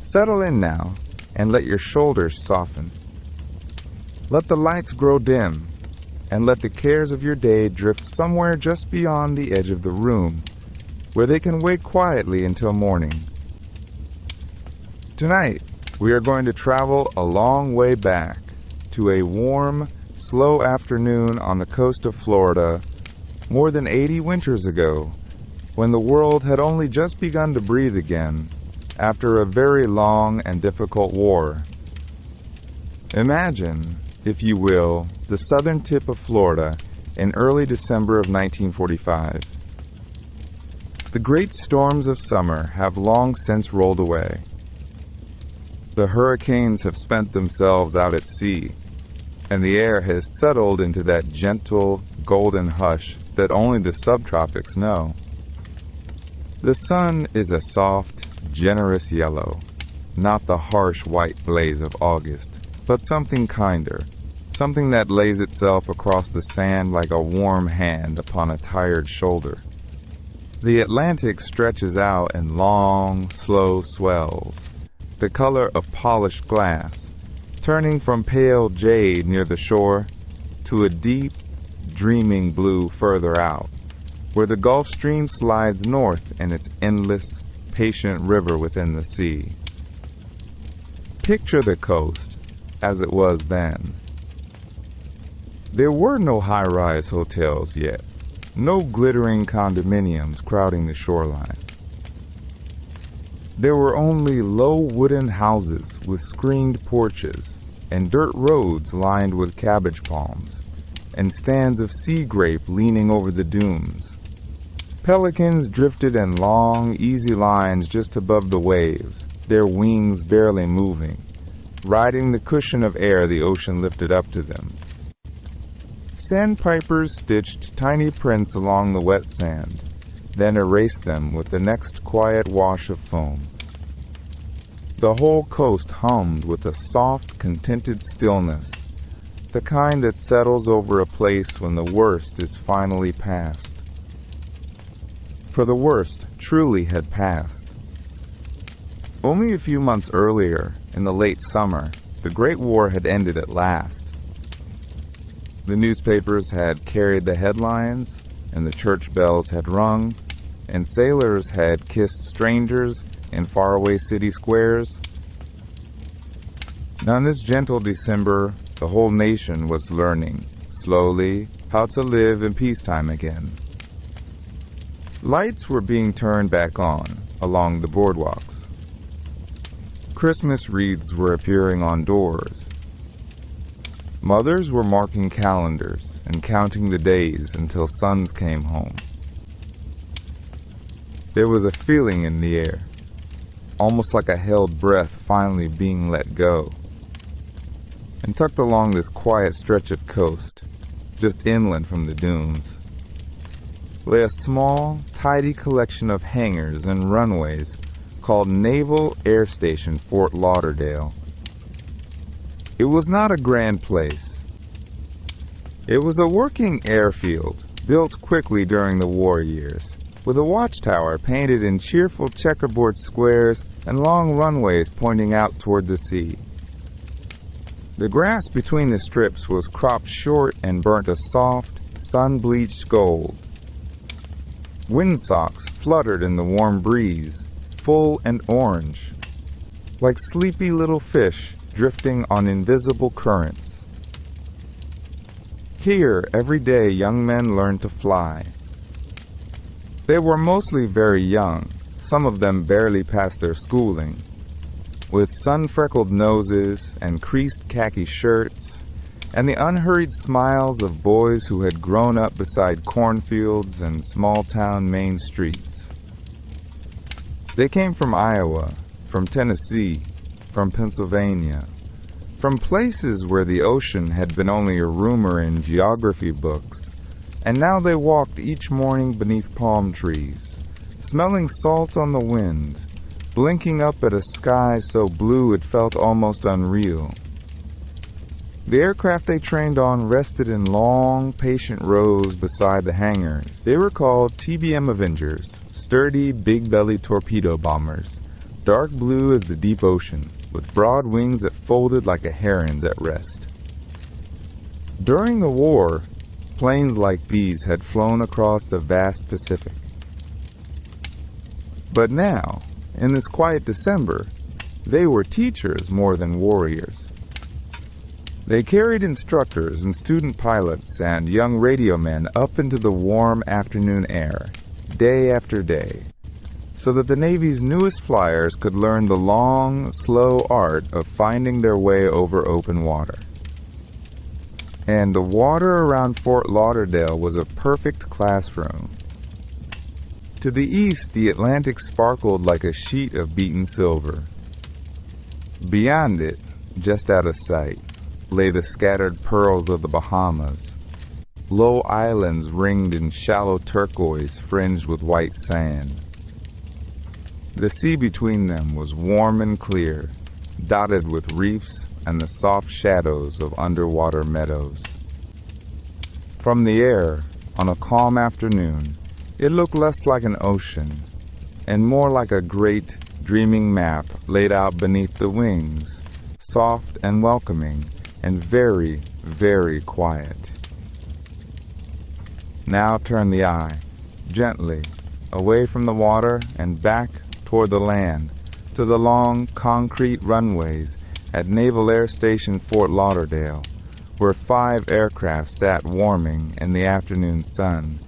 Settle in now and let your shoulders soften. Let the lights grow dim and let the cares of your day drift somewhere just beyond the edge of the room, where they can wait quietly until morning. Tonight, we are going to travel a long way back to a warm, slow afternoon on the coast of Florida more than 80 winters ago, when the world had only just begun to breathe again after a very long and difficult war. Imagine, if you will, the southern tip of Florida in early December of 1945. The great storms of summer have long since rolled away. The hurricanes have spent themselves out at sea, and the air has settled into that gentle, golden hush that only the subtropics know. The sun is a soft, generous yellow, not the harsh white blaze of August, but something kinder, something that lays itself across the sand like a warm hand upon a tired shoulder. The Atlantic stretches out in long, slow swells, the color of polished glass, turning from pale jade near the shore to a deep, dreaming blue further out, where the Gulf Stream slides north in its endless, patient river within the sea. Picture the coast as it was then. There were no high-rise hotels yet, no glittering condominiums crowding the shoreline. There were only low wooden houses with screened porches and dirt roads lined with cabbage palms and stands of sea grape leaning over the dunes. Pelicans drifted in long, easy lines just above the waves, their wings barely moving, riding the cushion of air the ocean lifted up to them. Sandpipers stitched tiny prints along the wet sand, then erased them with the next quiet wash of foam. The whole coast hummed with a soft, contented stillness, the kind that settles over a place when the worst is finally past. For the worst truly had passed. Only a few months earlier, in the late summer, the Great War had ended at last. The newspapers had carried the headlines, and the church bells had rung, and sailors had kissed strangers in faraway city squares. Now in this gentle December, the whole nation was learning, slowly, how to live in peacetime again. Lights were being turned back on along the boardwalks. Christmas wreaths were appearing on doors. Mothers were marking calendars and counting the days until sons came home. There was a feeling in the air, almost like a held breath finally being let go. And tucked along this quiet stretch of coast, just inland from the dunes, lay a small, tidy collection of hangars and runways called Naval Air Station Fort Lauderdale. It was not a grand place. It was a working airfield, built quickly during the war years, with a watchtower painted in cheerful checkerboard squares and long runways pointing out toward the sea. The grass between the strips was cropped short and burnt a soft, sun-bleached gold. Windsocks fluttered in the warm breeze, full and orange, like sleepy little fish drifting on invisible currents. Here, every day, young men learned to fly. They were mostly very young, some of them barely past their schooling, with sun-freckled noses and creased khaki shirts, and the unhurried smiles of boys who had grown up beside cornfields and small-town main streets. They came from Iowa, from Tennessee, from Pennsylvania, from places where the ocean had been only a rumor in geography books, and now they walked each morning beneath palm trees, smelling salt on the wind, blinking up at a sky so blue it felt almost unreal. The aircraft they trained on rested in long, patient rows beside the hangars. They were called TBM Avengers, sturdy, big-bellied torpedo bombers, dark blue as the deep ocean, with broad wings that folded like a heron's at rest. During the war, planes like these had flown across the vast Pacific. But now, in this quiet December, they were teachers more than warriors. They carried instructors and student pilots and young radio men up into the warm afternoon air, day after day, so that the Navy's newest flyers could learn the long, slow art of finding their way over open water. And the water around Fort Lauderdale was a perfect classroom. To the east, the Atlantic sparkled like a sheet of beaten silver. Beyond it, just out of sight, lay the scattered pearls of the Bahamas, low islands ringed in shallow turquoise fringed with white sand. The sea between them was warm and clear, dotted with reefs and the soft shadows of underwater meadows. From the air, on a calm afternoon, it looked less like an ocean and more like a great, dreaming map laid out beneath the wings, soft and welcoming and very, very quiet. Now turn the eye, gently, away from the water and back toward the land, to the long concrete runways at Naval Air Station Fort Lauderdale, where 5 aircraft sat warming in the afternoon sun.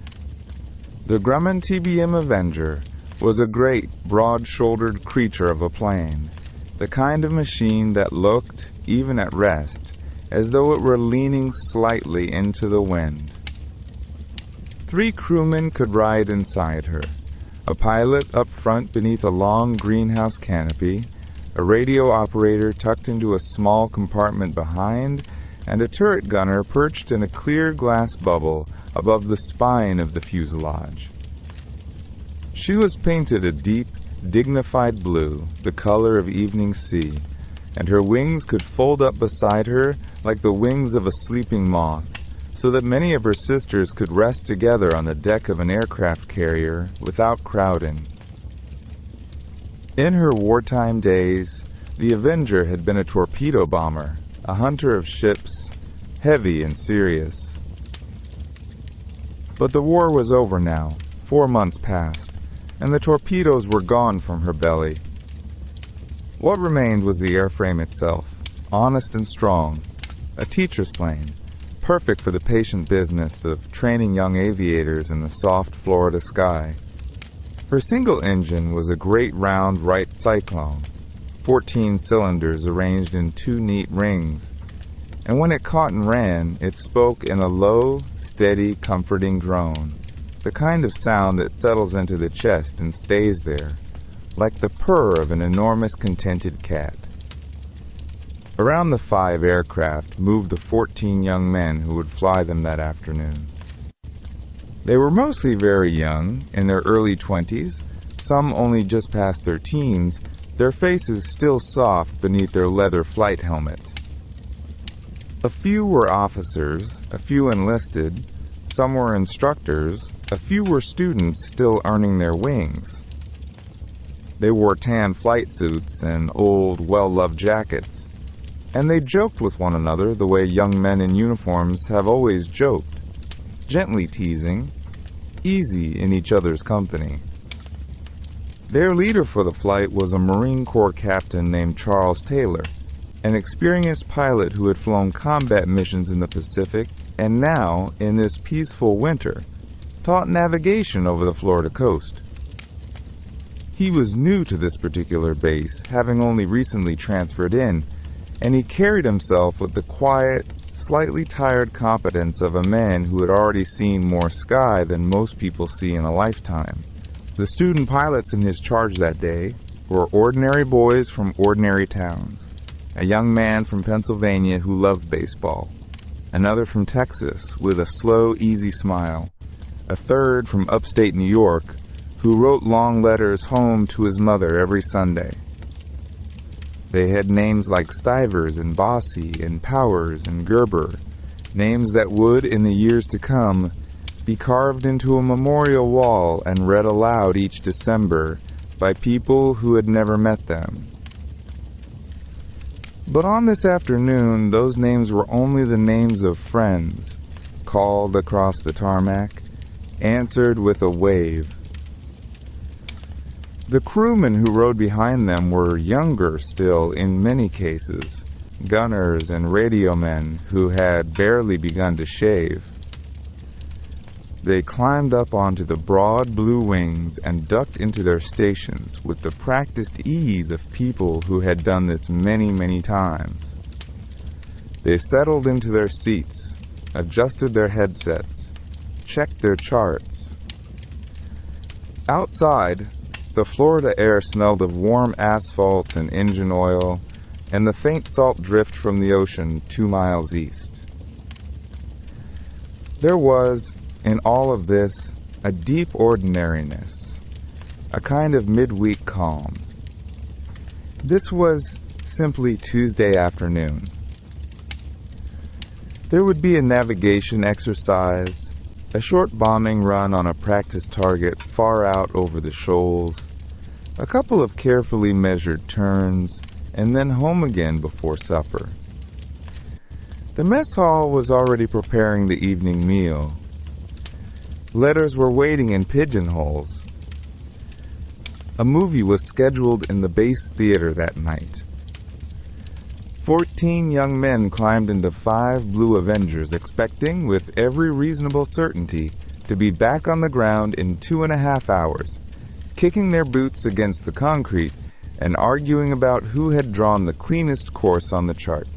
The Grumman TBM Avenger was a great, broad-shouldered creature of a plane, the kind of machine that looked, even at rest, as though it were leaning slightly into the wind. 3 crewmen could ride inside her, a pilot up front beneath a long greenhouse canopy, a radio operator tucked into a small compartment behind, and a turret gunner perched in a clear glass bubble above the spine of the fuselage. She was painted a deep, dignified blue, the color of evening sea, and her wings could fold up beside her like the wings of a sleeping moth, so that many of her sisters could rest together on the deck of an aircraft carrier without crowding. In her wartime days, the Avenger had been a torpedo bomber, a hunter of ships, heavy and serious. But the war was over now, 4 months past, and the torpedoes were gone from her belly. What remained was the airframe itself, honest and strong, a teacher's plane, perfect for the patient business of training young aviators in the soft Florida sky. Her single engine was a great round Wright Cyclone, 14 cylinders arranged in 2 neat rings, and when it caught and ran, it spoke in a low, steady, comforting drone, the kind of sound that settles into the chest and stays there, like the purr of an enormous contented cat. Around the 5 aircraft moved the 14 young men who would fly them that afternoon. They were mostly very young, in their early 20s, some only just past their teens, their faces still soft beneath their leather flight helmets. A few were officers, a few enlisted, some were instructors, a few were students still earning their wings. They wore tan flight suits and old, well-loved jackets, and they joked with one another the way young men in uniforms have always joked, gently teasing, easy in each other's company. Their leader for the flight was a Marine Corps captain named Charles Taylor, an experienced pilot who had flown combat missions in the Pacific and now, in this peaceful winter, taught navigation over the Florida coast. He was new to this particular base, having only recently transferred in, and he carried himself with the quiet, slightly tired competence of a man who had already seen more sky than most people see in a lifetime. The student pilots in his charge that day were ordinary boys from ordinary towns, a young man from Pennsylvania who loved baseball, another from Texas with a slow, easy smile, a third from upstate New York who wrote long letters home to his mother every Sunday. They had names like Stivers and Bossy and Powers and Gerber, names that would, in the years to come, be carved into a memorial wall and read aloud each December by people who had never met them. But on this afternoon, those names were only the names of friends, called across the tarmac, answered with a wave. The crewmen who rode behind them were younger still in many cases, gunners and radio men who had barely begun to shave. They climbed up onto the broad blue wings and ducked into their stations with the practiced ease of people who had done this many, many times. They settled into their seats, adjusted their headsets, checked their charts. Outside, the Florida air smelled of warm asphalt and engine oil and the faint salt drift from the ocean 2 miles east. There was, in all of this, a deep ordinariness, a kind of midweek calm. This was simply Tuesday afternoon. There would be a navigation exercise, a short bombing run on a practice target far out over the shoals, a couple of carefully measured turns, and then home again before supper. The mess hall was already preparing the evening meal. Letters were waiting in pigeonholes. A movie was scheduled in the base theater that night. 14 young men climbed into 5 blue Avengers, expecting, with every reasonable certainty, to be back on the ground in 2.5 hours, kicking their boots against the concrete and arguing about who had drawn the cleanest course on the chart.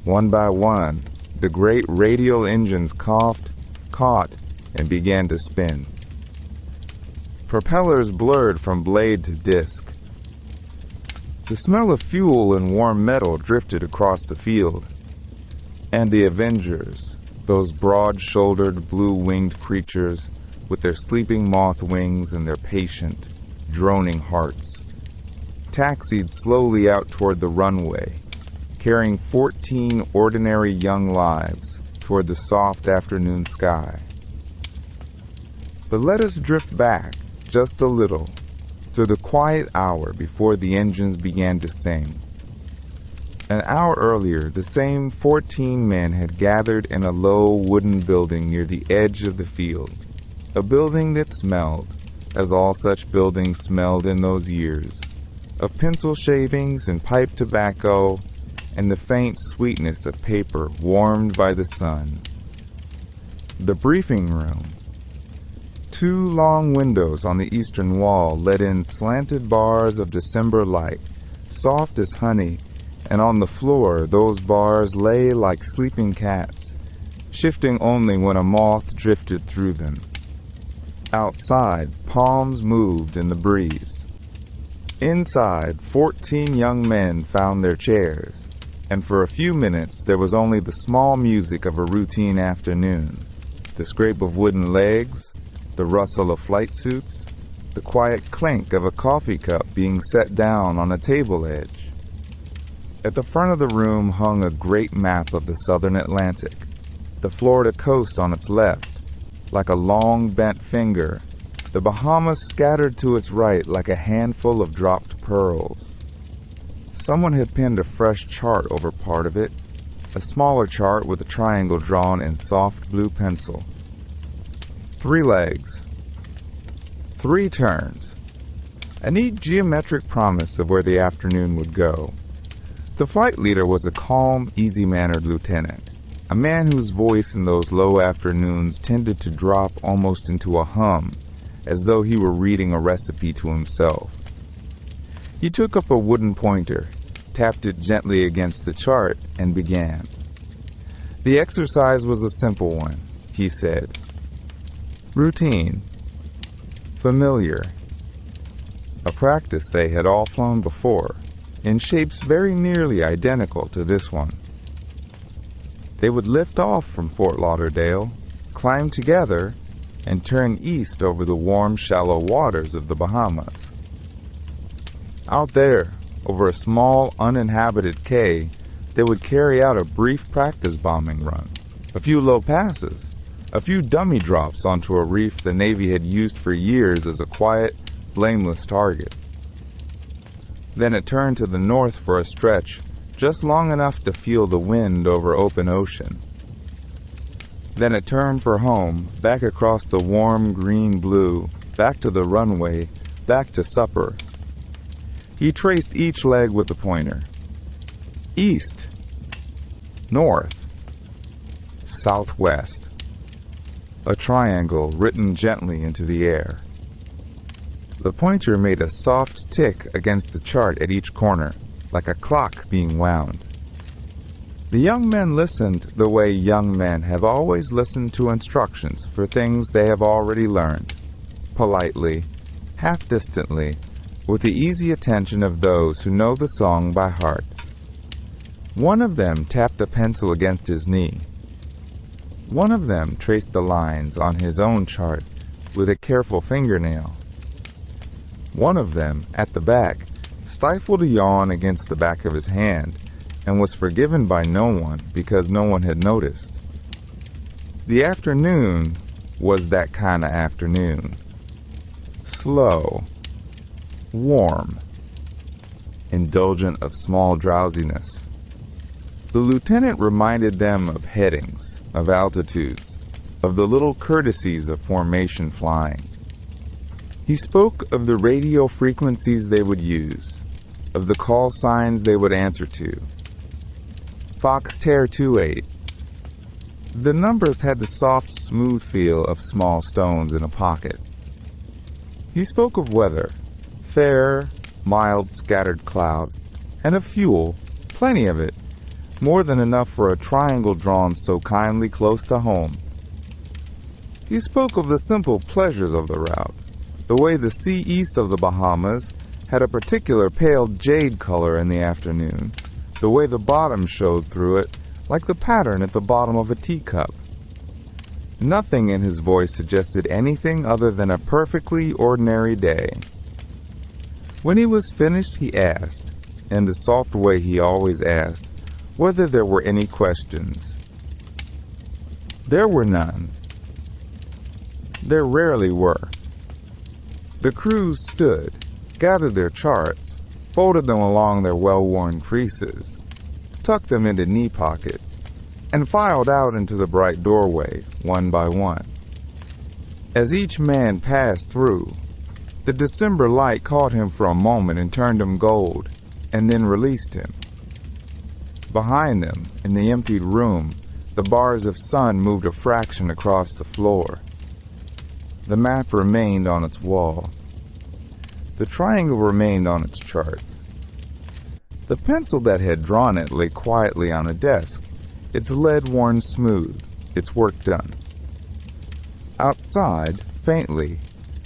One by one, the great radial engines coughed, caught, and began to spin. Propellers blurred from blade to disc. The smell of fuel and warm metal drifted across the field. And the Avengers, those broad-shouldered, blue-winged creatures with their sleeping moth wings and their patient, droning hearts, taxied slowly out toward the runway, carrying 14 ordinary young lives toward the soft afternoon sky. But let us drift back just a little to the quiet hour before the engines began to sing. An hour earlier, the same 14 men had gathered in a low wooden building near the edge of the field, a building that smelled, as all such buildings smelled in those years, of pencil shavings and pipe tobacco and the faint sweetness of paper warmed by the sun. The briefing room. 2 long windows on the eastern wall let in slanted bars of December light, soft as honey, and on the floor those bars lay like sleeping cats, shifting only when a moth drifted through them. Outside, palms moved in the breeze. Inside, 14 young men found their chairs, and for a few minutes there was only the small music of a routine afternoon, the scrape of wooden legs, the rustle of flight suits, the quiet clink of a coffee cup being set down on a table edge. At the front of the room hung a great map of the southern Atlantic, the Florida coast on its left, like a long bent finger, the Bahamas scattered to its right like a handful of dropped pearls. Someone had pinned a fresh chart over part of it, a smaller chart with a triangle drawn in soft blue pencil. 3 legs, 3 turns, a neat geometric promise of where the afternoon would go. The flight leader was a calm, easy-mannered lieutenant, a man whose voice in those low afternoons tended to drop almost into a hum, as though he were reading a recipe to himself. He took up a wooden pointer, tapped it gently against the chart, and began. The exercise was a simple one, he said. Routine. Familiar. A practice they had all flown before, in shapes very nearly identical to this one. They would lift off from Fort Lauderdale, climb together, and turn east over the warm, shallow waters of the Bahamas. Out there, over a small, uninhabited cay, they would carry out a brief practice bombing run, a few low passes, a few dummy drops onto a reef the Navy had used for years as a quiet, blameless target. Then it turned to the north for a stretch, just long enough to feel the wind over open ocean. Then it turned for home, back across the warm green blue, back to the runway, back to supper. He traced each leg with the pointer. East, north, southwest. A triangle written gently into the air. The pointer made a soft tick against the chart at each corner, like a clock being wound. The young men listened the way young men have always listened to instructions for things they have already learned, politely, half-distantly, with the easy attention of those who know the song by heart. One of them tapped a pencil against his knee. One of them traced the lines on his own chart with a careful fingernail. One of them, at the back, stifled a yawn against the back of his hand and was forgiven by no one because no one had noticed. The afternoon was that kind of afternoon. Slow, warm, indulgent of small drowsiness. The lieutenant reminded them of headings, of altitudes, of the little courtesies of formation flying. He spoke of the radio frequencies they would use, of the call signs they would answer to. Foxterre 28. The numbers had the soft, smooth feel of small stones in a pocket. He spoke of weather, fair, mild, scattered cloud, and of fuel, plenty of it, more than enough for a triangle drawn so kindly close to home. He spoke of the simple pleasures of the route, the way the sea east of the Bahamas had a particular pale jade color in the afternoon, the way the bottom showed through it like the pattern at the bottom of a teacup. Nothing in his voice suggested anything other than a perfectly ordinary day. When he was finished, he asked, in the soft way he always asked, whether there were any questions. There were none. There rarely were. The crews stood, gathered their charts, folded them along their well-worn creases, tucked them into knee pockets, and filed out into the bright doorway, one by one. As each man passed through, the December light caught him for a moment and turned him gold, and then released him. Behind them, in the emptied room, the bars of sun moved a fraction across the floor. The map remained on its wall. The triangle remained on its chart. The pencil that had drawn it lay quietly on a desk, its lead worn smooth, its work done. Outside, faintly,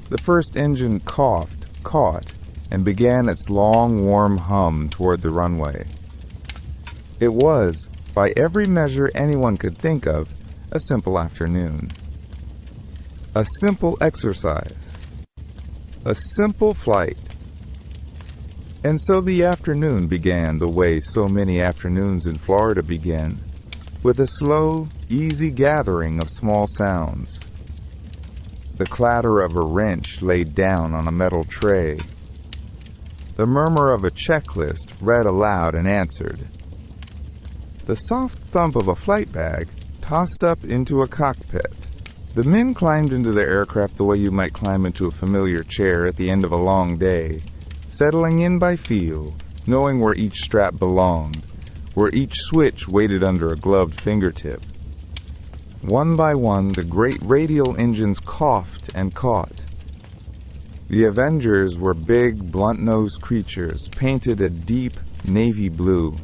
the first engine coughed, caught, and began its long, warm hum toward the runway. It was, by every measure anyone could think of, a simple afternoon. A simple exercise. A simple flight. And so the afternoon began the way so many afternoons in Florida begin, with a slow, easy gathering of small sounds. The clatter of a wrench laid down on a metal tray. The murmur of a checklist read aloud and answered. The soft thump of a flight bag tossed up into a cockpit. The men climbed into the aircraft the way you might climb into a familiar chair at the end of a long day, settling in by feel, knowing where each strap belonged, where each switch waited under a gloved fingertip. One by one, the great radial engines coughed and caught. The Avengers were big, blunt-nosed creatures painted a deep navy blue,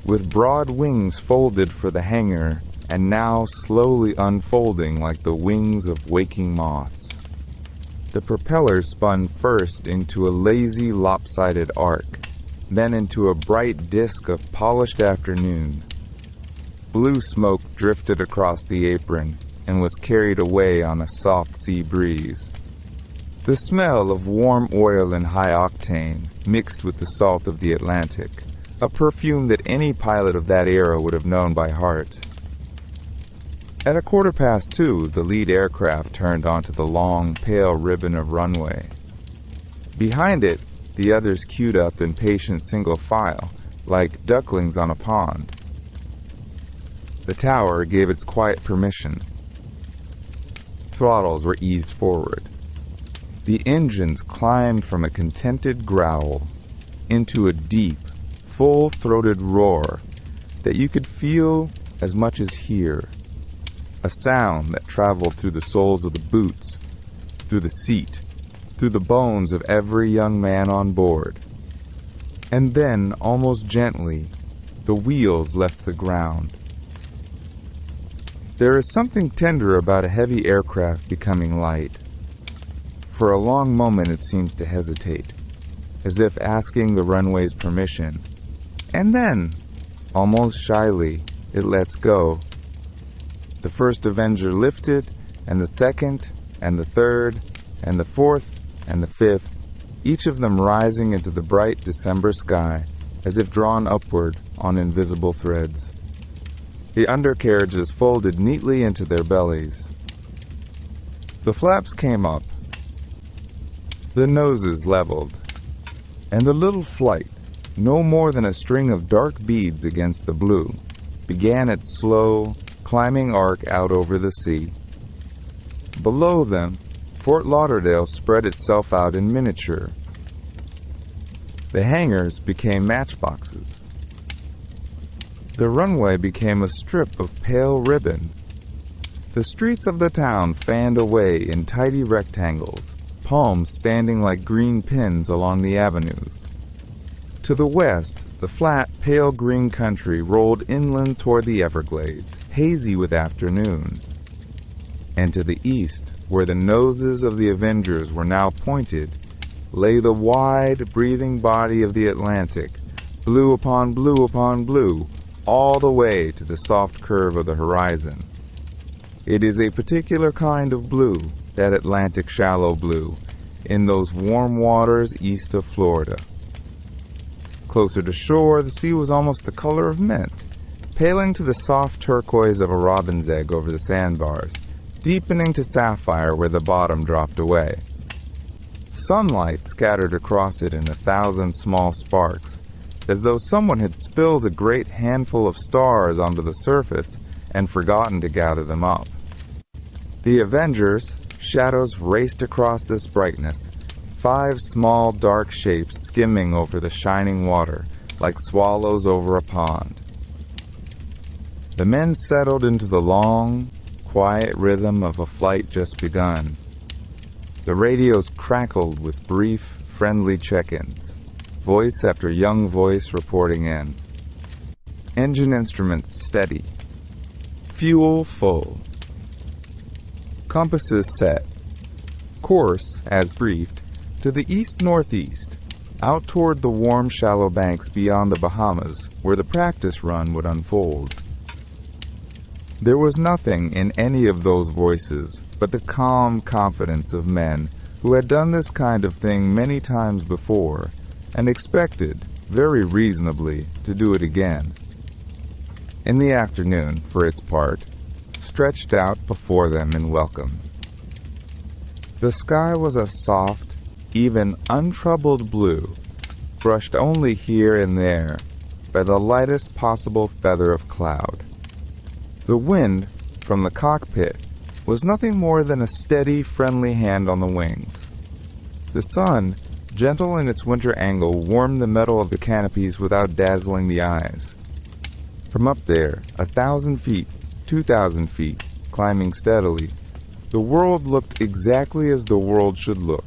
with broad wings folded for the hangar and now slowly unfolding like the wings of waking moths. The propellers spun first into a lazy, lopsided arc, then into a bright disk of polished afternoon. Blue smoke drifted across the apron and was carried away on a soft sea breeze. The smell of warm oil and high octane mixed with the salt of the Atlantic, a perfume that any pilot of that era would have known by heart. At 2:15, the lead aircraft turned onto the long, pale ribbon of runway. Behind it, the others queued up in patient single file, like ducklings on a pond. The tower gave its quiet permission. Throttles were eased forward. The engines climbed from a contented growl into a deep, full-throated roar that you could feel as much as hear. A sound that traveled through the soles of the boots, through the seat, through the bones of every young man on board. And then, almost gently, the wheels left the ground. There is something tender about a heavy aircraft becoming light. For a long moment it seems to hesitate, as if asking the runway's permission. And then, almost shyly, it lets go. The first Avenger lifted, and the second, and the third, and the fourth, and the fifth, each of them rising into the bright December sky, as if drawn upward on invisible threads. The undercarriages folded neatly into their bellies. The flaps came up, the noses leveled, and the little flight, no more than a string of dark beads against the blue, began its slow, climbing arc out over the sea. Below them, Fort Lauderdale spread itself out in miniature. The hangars became matchboxes. The runway became a strip of pale ribbon. The streets of the town fanned away in tidy rectangles, palms standing like green pins along the avenues. To the west, the flat, pale green country rolled inland toward the Everglades, hazy with afternoon. And to the east, where the noses of the Avengers were now pointed, lay the wide, breathing body of the Atlantic, blue upon blue upon blue, all the way to the soft curve of the horizon. It is a particular kind of blue, that Atlantic shallow blue, in those warm waters east of Florida. Closer to shore, the sea was almost the color of mint, paling to the soft turquoise of a robin's egg over the sandbars, deepening to sapphire where the bottom dropped away. Sunlight scattered across it in 1,000 small sparks, as though someone had spilled a great handful of stars onto the surface and forgotten to gather them up. The Avengers, shadows raced across this brightness, 5 small dark shapes skimming over the shining water like swallows over a pond. The men settled into the long, quiet rhythm of a flight just begun. The radios crackled with brief, friendly check-ins, voice after young voice reporting in. Engine instruments steady. Fuel full. Compasses set. Course, as briefed, to the east-northeast, out toward the warm, shallow banks beyond the Bahamas, where the practice run would unfold. There was nothing in any of those voices but the calm confidence of men who had done this kind of thing many times before and expected, very reasonably, to do it again. In the afternoon, for its part, stretched out before them in welcome. The sky was a soft, even untroubled blue, brushed only here and there by the lightest possible feather of cloud. The wind, from the cockpit, was nothing more than a steady, friendly hand on the wings. The sun, gentle in its winter angle, warmed the metal of the canopies without dazzling the eyes. From up there, 1,000 feet, 2,000 feet, climbing steadily, the world looked exactly as the world should look,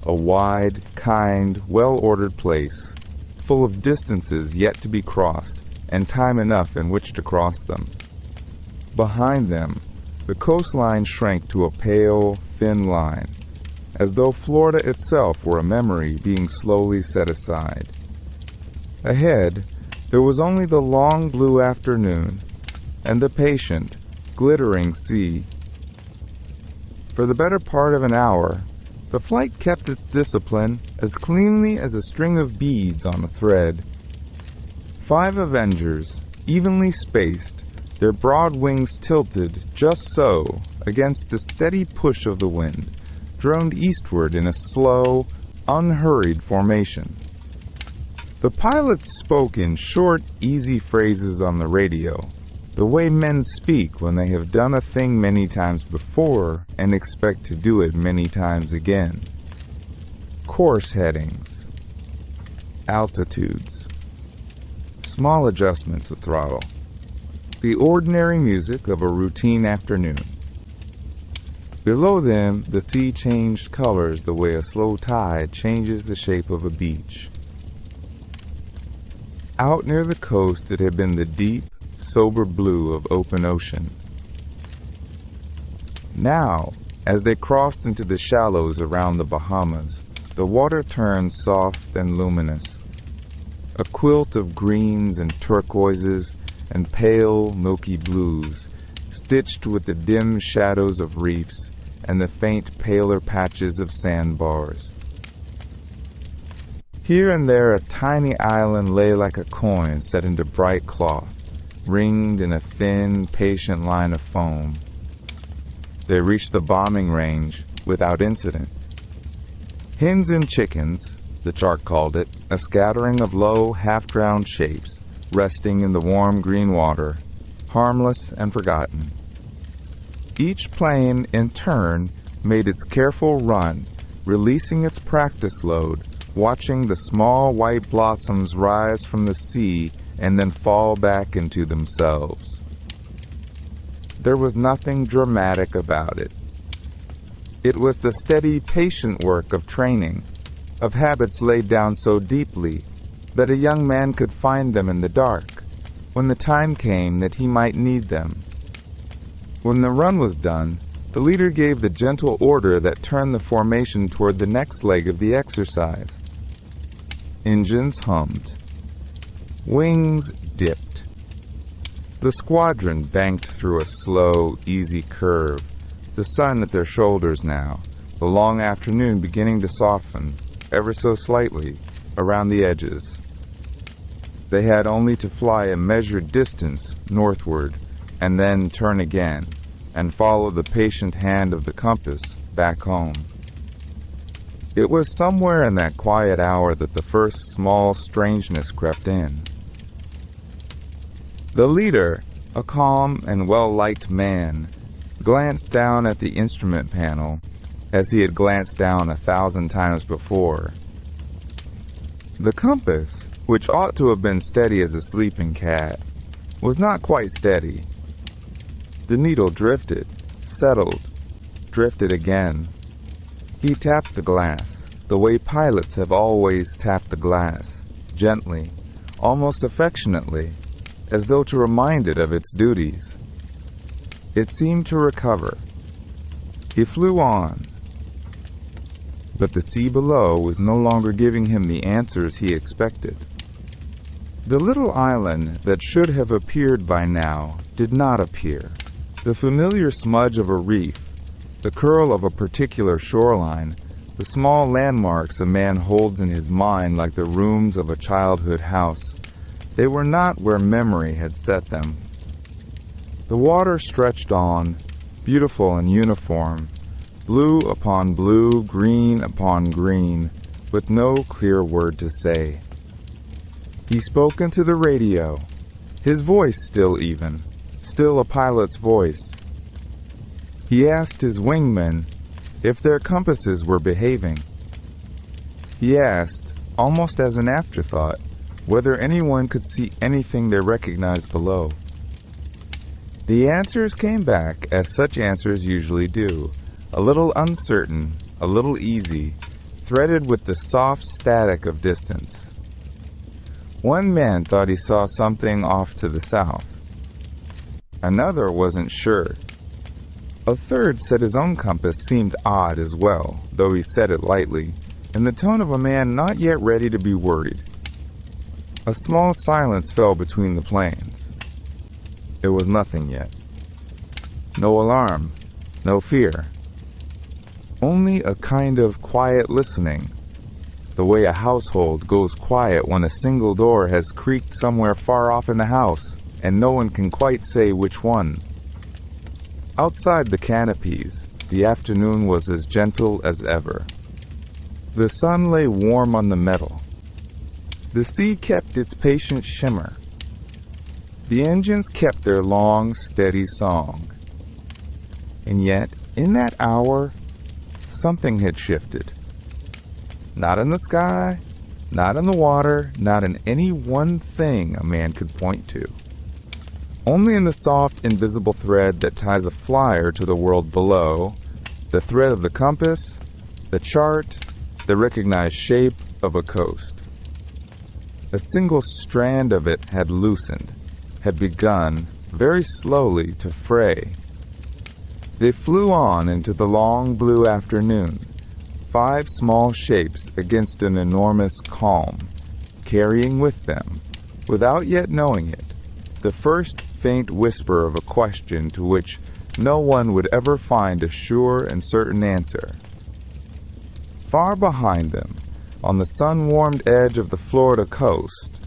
a wide, kind, well-ordered place, full of distances yet to be crossed, and time enough in which to cross them. Behind them, the coastline shrank to a pale, thin line, as though Florida itself were a memory being slowly set aside. Ahead, there was only the long blue afternoon and the patient, glittering sea. For the better part of an hour, the flight kept its discipline as cleanly as a string of beads on a thread. 5 Avengers, evenly spaced, their broad wings tilted just so against the steady push of the wind, droned eastward in a slow, unhurried formation. The pilots spoke in short, easy phrases on the radio, the way men speak when they have done a thing many times before and expect to do it many times again. Course headings, altitudes, small adjustments of throttle, the ordinary music of a routine afternoon. Below them, the sea changed colors the way a slow tide changes the shape of a beach. Out near the coast, it had been the deep, sober blue of open ocean. Now, as they crossed into the shallows around the Bahamas, the water turned soft and luminous, a quilt of greens and turquoises and pale, milky blues, stitched with the dim shadows of reefs and the faint, paler patches of sandbars. Here and there a tiny island lay like a coin set into bright cloth, ringed in a thin, patient line of foam. They reached the bombing range without incident. Hens and chickens, the chart called it, a scattering of low, half-drowned shapes, resting in the warm green water, harmless and forgotten. Each plane, in turn, made its careful run, releasing its practice load, watching the small white blossoms rise from the sea and then fall back into themselves. There was nothing dramatic about it. It was the steady, patient work of training, of habits laid down so deeply that a young man could find them in the dark, when the time came that he might need them. When the run was done, the leader gave the gentle order that turned the formation toward the next leg of the exercise. Engines hummed. Wings dipped. The squadron banked through a slow, easy curve, the sun at their shoulders now, the long afternoon beginning to soften, ever so slightly, around the edges. They had only to fly a measured distance northward, and then turn again, and follow the patient hand of the compass back home. It was somewhere in that quiet hour that the first small strangeness crept in. The leader, a calm and well-liked man, glanced down at the instrument panel as he had glanced down 1,000 times before. The compass, which ought to have been steady as a sleeping cat, was not quite steady. The needle drifted, settled, drifted again. He tapped the glass, the way pilots have always tapped the glass, gently, almost affectionately, as though to remind it of its duties. It seemed to recover. He flew on. But the sea below was no longer giving him the answers he expected. The little island that should have appeared by now did not appear. The familiar smudge of a reef, the curl of a particular shoreline, the small landmarks a man holds in his mind like the rooms of a childhood house, they were not where memory had set them. The water stretched on, beautiful and uniform, blue upon blue, green upon green, with no clear word to say. He spoke into the radio, his voice still even, still a pilot's voice. He asked his wingmen if their compasses were behaving. He asked, almost as an afterthought, whether anyone could see anything they recognized below. The answers came back as such answers usually do, a little uncertain, a little easy, threaded with the soft static of distance. One man thought he saw something off to the south. Another wasn't sure. A third said his own compass seemed odd as well, though he said it lightly, in the tone of a man not yet ready to be worried. A small silence fell between the planes. It was nothing yet. No alarm, no fear. Only a kind of quiet listening, the way a household goes quiet when a single door has creaked somewhere far off in the house, and no one can quite say which one. Outside the canopies, the afternoon was as gentle as ever. The sun lay warm on the metal. The sea kept its patient shimmer. The engines kept their long, steady song. And yet, in that hour, something had shifted. Not in the sky, not in the water, not in any one thing a man could point to. Only in the soft, invisible thread that ties a flyer to the world below, the thread of the compass, the chart, the recognized shape of a coast. A single strand of it had loosened, had begun, very slowly, to fray. They flew on into the long blue afternoon, 5 small shapes against an enormous calm, carrying with them, without yet knowing it, the first faint whisper of a question to which no one would ever find a sure and certain answer. Far behind them, on the sun-warmed edge of the Florida coast,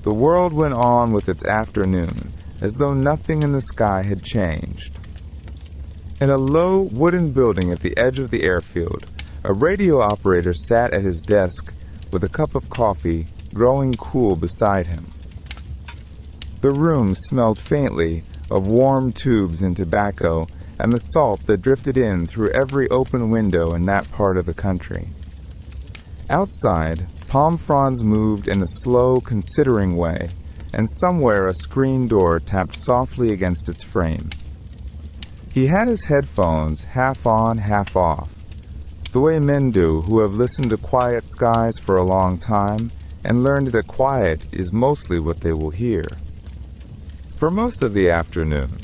the world went on with its afternoon as though nothing in the sky had changed. In a low wooden building at the edge of the airfield, a radio operator sat at his desk with a cup of coffee growing cool beside him. The room smelled faintly of warm tubes and tobacco and the salt that drifted in through every open window in that part of the country. Outside, palm fronds moved in a slow, considering way, and somewhere a screen door tapped softly against its frame. He had his headphones half on, half off, the way men do who have listened to quiet skies for a long time and learned that quiet is mostly what they will hear. For most of the afternoon,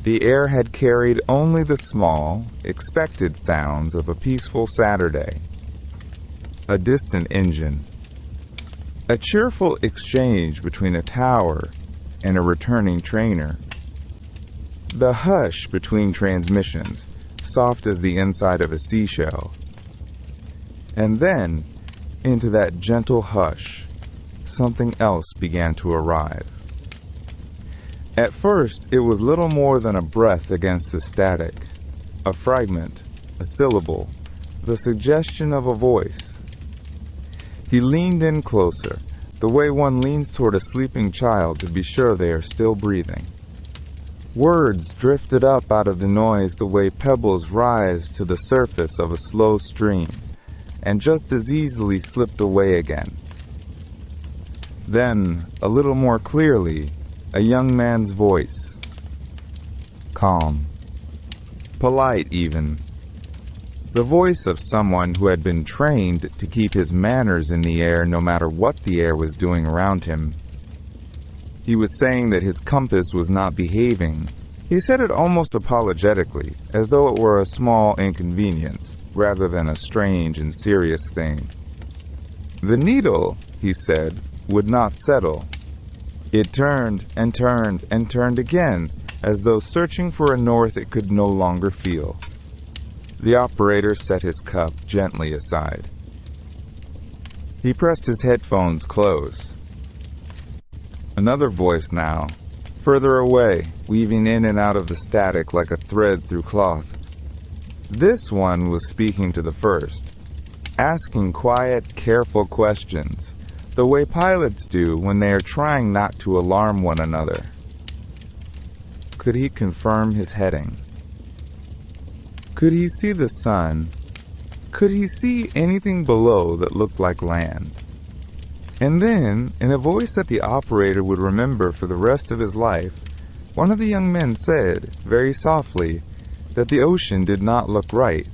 the air had carried only the small, expected sounds of a peaceful Saturday. A distant engine, a cheerful exchange between a tower and a returning trainer, the hush between transmissions, soft as the inside of a seashell. And then, into that gentle hush, something else began to arrive. At first, it was little more than a breath against the static, a fragment, a syllable, the suggestion of a voice. He leaned in closer, the way one leans toward a sleeping child to be sure they are still breathing. Words drifted up out of the noise the way pebbles rise to the surface of a slow stream, and just as easily slipped away again. Then, a little more clearly, a young man's voice. Calm. Polite, even. The voice of someone who had been trained to keep his manners in the air no matter what the air was doing around him. He was saying that his compass was not behaving. He said it almost apologetically, as though it were a small inconvenience, rather than a strange and serious thing. The needle, he said, would not settle. It turned and turned and turned again, as though searching for a north it could no longer feel. The operator set his cup gently aside. He pressed his headphones close. Another voice now, further away, weaving in and out of the static like a thread through cloth. This one was speaking to the first, asking quiet, careful questions, the way pilots do when they are trying not to alarm one another. Could he confirm his heading? Could he see the sun? Could he see anything below that looked like land? And then, in a voice that the operator would remember for the rest of his life, one of the young men said, very softly, that the ocean did not look right.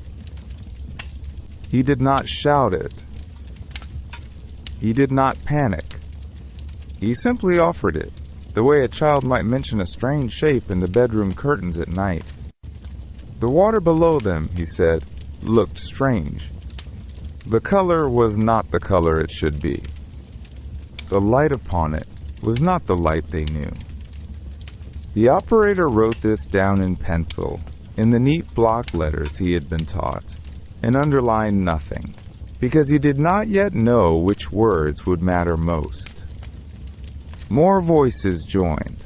He did not shout it. He did not panic. He simply offered it, the way a child might mention a strange shape in the bedroom curtains at night. The water below them, he said, looked strange. The color was not the color it should be. The light upon it was not the light they knew. The operator wrote this down in pencil, in the neat block letters he had been taught, and underlined nothing, because he did not yet know which words would matter most. More voices joined.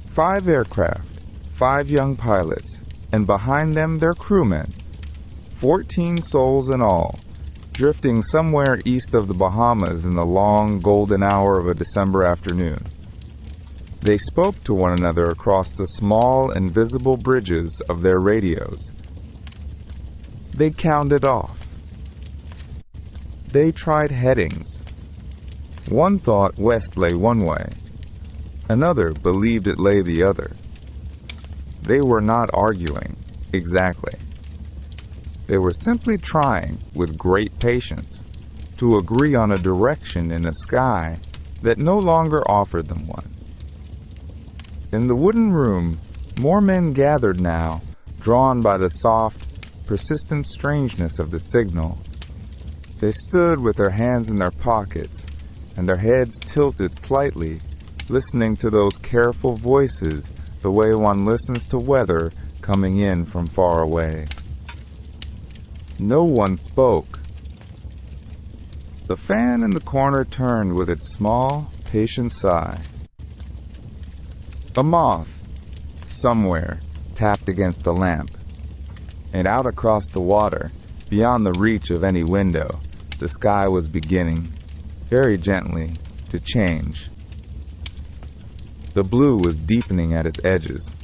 5 aircraft, 5 young pilots, and behind them their crewmen. 14 souls in all, drifting somewhere east of the Bahamas in the long golden hour of a December afternoon. They spoke to one another across the small invisible bridges of their radios. They counted off. They tried headings. One thought west lay one way. Another believed it lay the other. They were not arguing, exactly. They were simply trying, with great patience, to agree on a direction in a sky that no longer offered them one. In the wooden room, more men gathered now, drawn by the soft, persistent strangeness of the signal. They stood with their hands in their pockets and their heads tilted slightly, listening to those careful voices the way one listens to weather coming in from far away. No one spoke. The fan in the corner turned with its small, patient sigh. A moth, somewhere, tapped against a lamp. And out across the water, beyond the reach of any window, the sky was beginning, very gently, to change. The blue was deepening at its edges.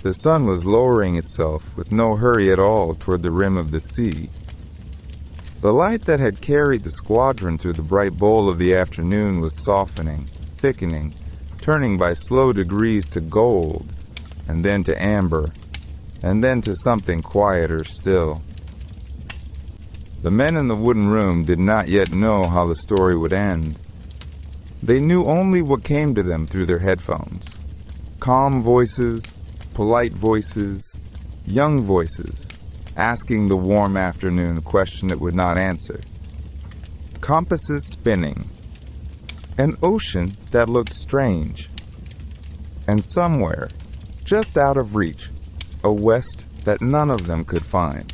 The sun was lowering itself with no hurry at all toward the rim of the sea. The light that had carried the squadron through the bright bowl of the afternoon was softening, thickening, turning by slow degrees to gold, and then to amber, and then to something quieter still. The men in the wooden room did not yet know how the story would end. They knew only what came to them through their headphones. Calm voices, polite voices, young voices, asking the warm afternoon a question it would not answer. Compasses spinning. An ocean that looked strange. And somewhere, just out of reach, a west that none of them could find.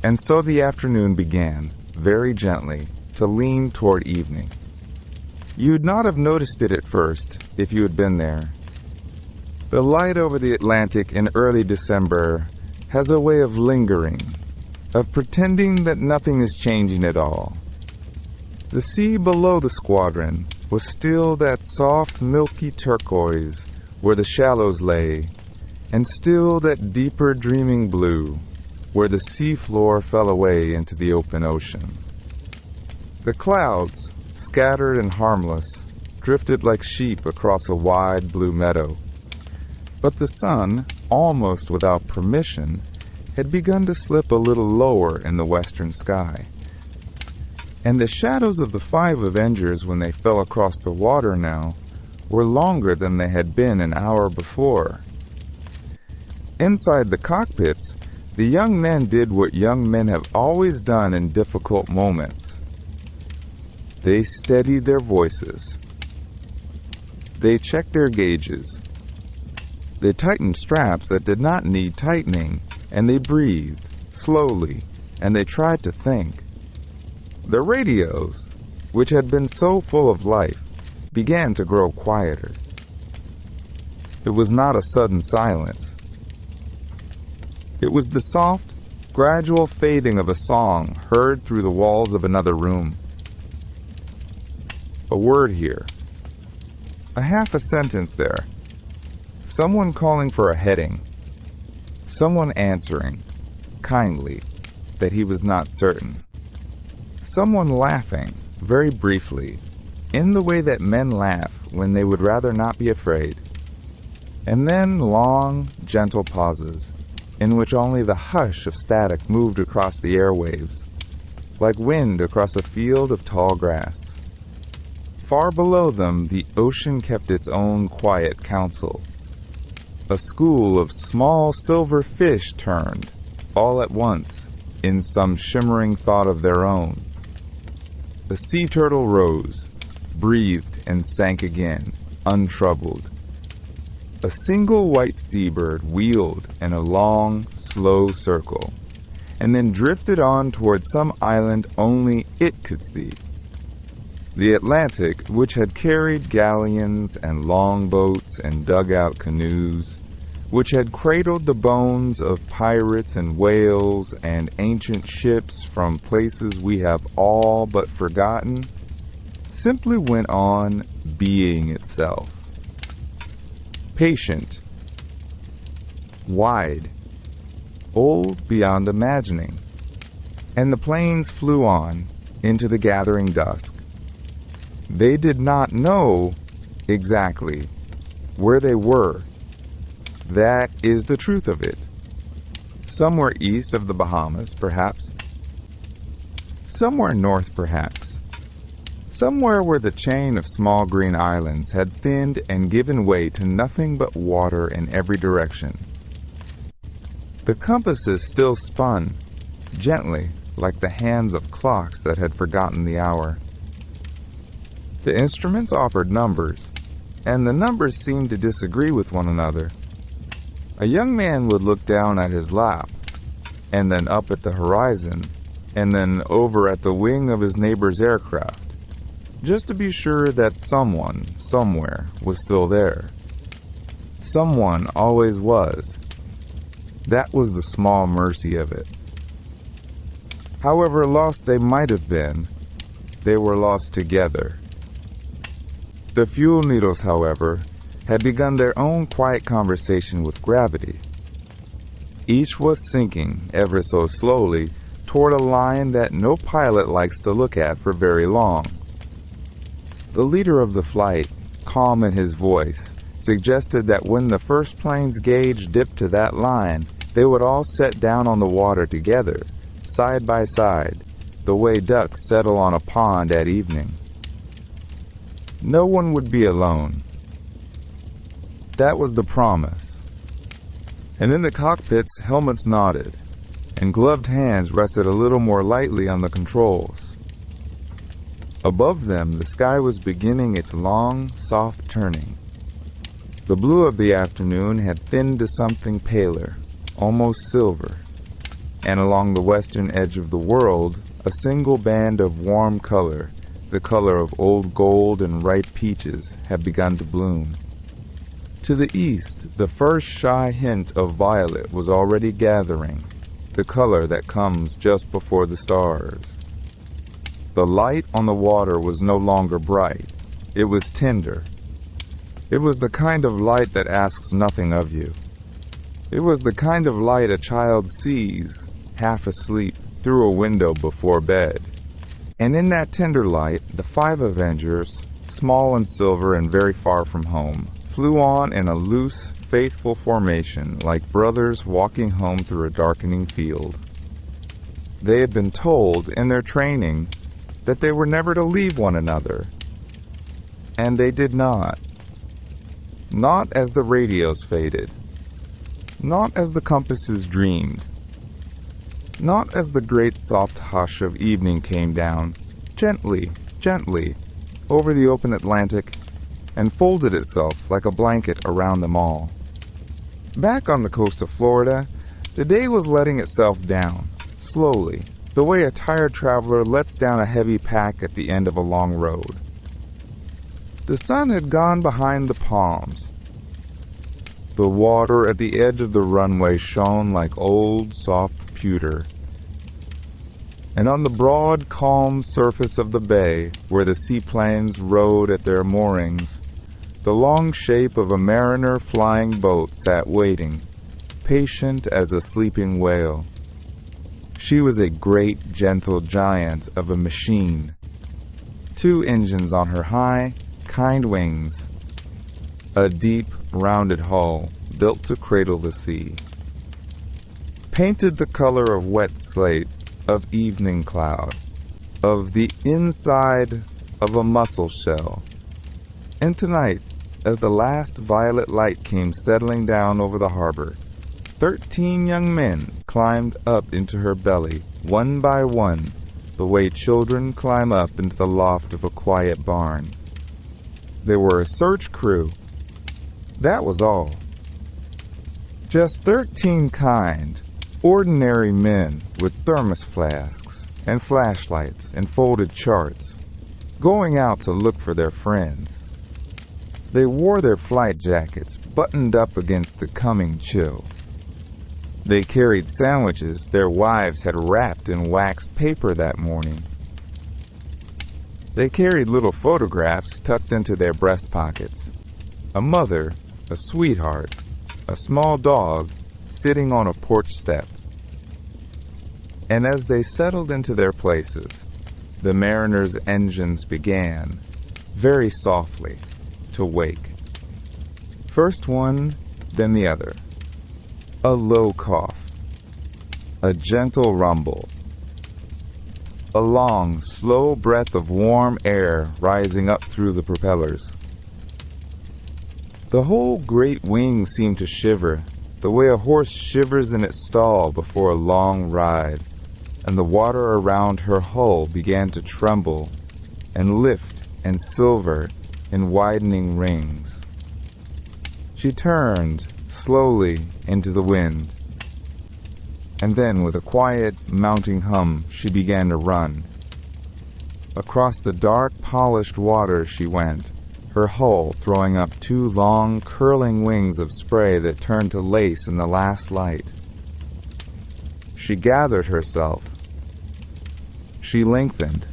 And so the afternoon began, very gently, to lean toward evening. You'd not have noticed it at first if you had been there. The light over the Atlantic in early December has a way of lingering, of pretending that nothing is changing at all. The sea below the squadron was still that soft, milky turquoise where the shallows lay, and still that deeper, dreaming blue where the sea floor fell away into the open ocean. The clouds, scattered and harmless, drifted like sheep across a wide blue meadow. But the sun, almost without permission, had begun to slip a little lower in the western sky. And the shadows of the 5 Avengers when they fell across the water now were longer than they had been an hour before. Inside the cockpits, the young men did what young men have always done in difficult moments. They steadied their voices. They checked their gauges. They tightened straps that did not need tightening, and they breathed, slowly, and they tried to think. Their radios, which had been so full of life, began to grow quieter. It was not a sudden silence. It was the soft, gradual fading of a song heard through the walls of another room. A word here. A half a sentence there. Someone calling for a heading. Someone answering, kindly, that he was not certain. Someone laughing, very briefly, in the way that men laugh when they would rather not be afraid. And then long, gentle pauses, in which only the hush of static moved across the airwaves, like wind across a field of tall grass. Far below them, the ocean kept its own quiet counsel. A school of small silver fish turned, all at once, in some shimmering thought of their own. The sea turtle rose, breathed, and sank again, untroubled. A single white seabird wheeled in a long, slow circle, and then drifted on toward some island only it could see. The Atlantic, which had carried galleons and longboats and dugout canoes, which had cradled the bones of pirates and whales and ancient ships from places we have all but forgotten, simply went on being itself. Patient, wide, old beyond imagining, and the planes flew on into the gathering dusk. They did not know exactly where they were. That is the truth of it. Somewhere east of the Bahamas, perhaps. Somewhere north, perhaps. Somewhere where the chain of small green islands had thinned and given way to nothing but water in every direction. The compasses still spun, gently, like the hands of clocks that had forgotten the hour. The instruments offered numbers, and the numbers seemed to disagree with one another. A young man would look down at his lap, and then up at the horizon, and then over at the wing of his neighbor's aircraft, just to be sure that someone, somewhere, was still there. Someone always was. That was the small mercy of it. However lost they might have been, they were lost together. The fuel needles, however, had begun their own quiet conversation with gravity. Each was sinking, ever so slowly, toward a line that no pilot likes to look at for very long. The leader of the flight, calm in his voice, suggested that when the first plane's gauge dipped to that line, they would all set down on the water together, side by side, the way ducks settle on a pond at evening. No one would be alone. That was the promise. And in the cockpits, helmets nodded, and gloved hands rested a little more lightly on the controls. Above them, the sky was beginning its long, soft turning. The blue of the afternoon had thinned to something paler, almost silver, and along the western edge of the world, a single band of warm color, the color of old gold and ripe peaches, had begun to bloom. To the east, the first shy hint of violet was already gathering, the color that comes just before the stars. The light on the water was no longer bright. It was tender. It was the kind of light that asks nothing of you. It was the kind of light a child sees, half asleep, through a window before bed. And in that tender light, the 5 Avengers, small and silver and very far from home, flew on in a loose, faithful formation like brothers walking home through a darkening field. They had been told in their training that they were never to leave one another. And they did not. Not as the radios faded. Not as the compasses dreamed. Not as the great soft hush of evening came down, gently, gently, over the open Atlantic, and folded itself like a blanket around them all. Back on the coast of Florida, the day was letting itself down, slowly, the way a tired traveler lets down a heavy pack at the end of a long road. The sun had gone behind the palms. The water at the edge of the runway shone like old, soft pewter. And on the broad, calm surface of the bay, where the seaplanes rode at their moorings, the long shape of a mariner flying boat sat waiting, patient as a sleeping whale. She was a great, gentle giant of a machine. 2 engines on her high, kind wings. A deep, rounded hull built to cradle the sea. Painted the color of wet slate, of evening cloud, of the inside of a mussel shell. And tonight, as the last violet light came settling down over the harbor, 13 young men climbed up into her belly, one by one, the way children climb up into the loft of a quiet barn. They were a search crew. That was all. Just 13 kind, ordinary men with thermos flasks and flashlights and folded charts, going out to look for their friends. They wore their flight jackets buttoned up against the coming chill. They carried sandwiches their wives had wrapped in waxed paper that morning. They carried little photographs tucked into their breast pockets. A mother, a sweetheart, a small dog sitting on a porch step. And as they settled into their places, the mariners' engines began, very softly, to wake. First one, then the other. A low cough. A gentle rumble. A long, slow breath of warm air rising up through the propellers. The whole great wing seemed to shiver, the way a horse shivers in its stall before a long ride, and the water around her hull began to tremble and lift and silver in widening rings. She turned slowly into the wind, and then with a quiet, mounting hum, she began to run. Across the dark, polished water she went, her hull throwing up two long, curling wings of spray that turned to lace in the last light. She gathered herself. She lengthened.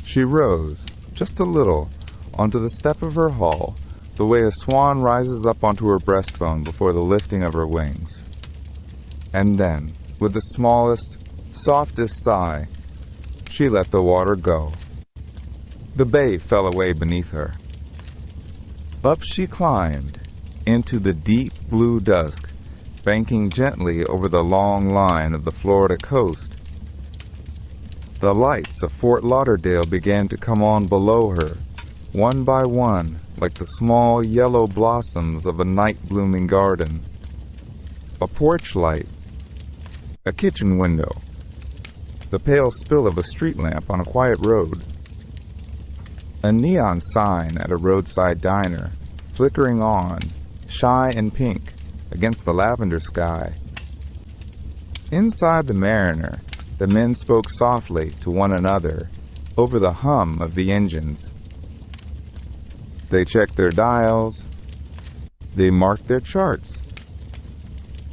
She rose, just a little, onto the step of her hull, the way a swan rises up onto her breastbone before the lifting of her wings. And then, with the smallest, softest sigh, she let the water go. The bay fell away beneath her. Up she climbed, into the deep blue dusk, banking gently over the long line of the Florida coast. The lights of Fort Lauderdale began to come on below her, one by one, like the small yellow blossoms of a night-blooming garden. A porch light, a kitchen window, the pale spill of a street lamp on a quiet road, a neon sign at a roadside diner, flickering on, shy and pink, against the lavender sky. Inside the Mariner, the men spoke softly to one another over the hum of the engines. They checked their dials. They marked their charts.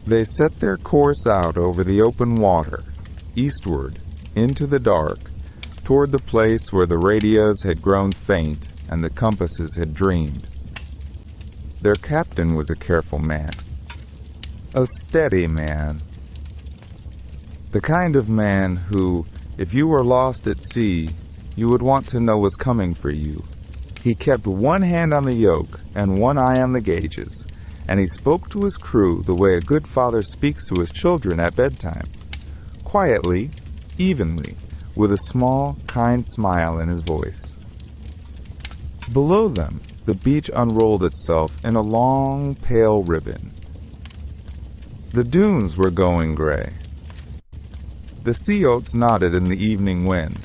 They set their course out over the open water, eastward, into the dark, toward the place where the radios had grown faint and the compasses had dreamed. Their captain was a careful man, a steady man, the kind of man who, if you were lost at sea, you would want to know was coming for you. He kept one hand on the yoke and one eye on the gauges, and he spoke to his crew the way a good father speaks to his children at bedtime, quietly, evenly, with a small, kind smile in his voice. Below them, the beach unrolled itself in a long, pale ribbon. The dunes were going gray. The sea oats nodded in the evening wind.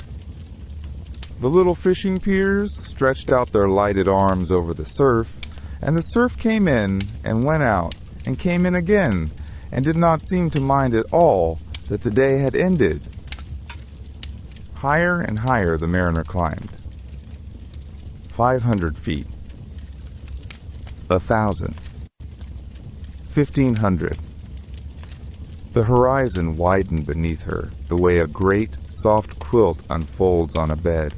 The little fishing piers stretched out their lighted arms over the surf, and the surf came in and went out and came in again and did not seem to mind at all that the day had ended. Higher and higher the Mariner climbed. 500 feet. 1,000. 1,500. The horizon widened beneath her the way a great, soft quilt unfolds on a bed.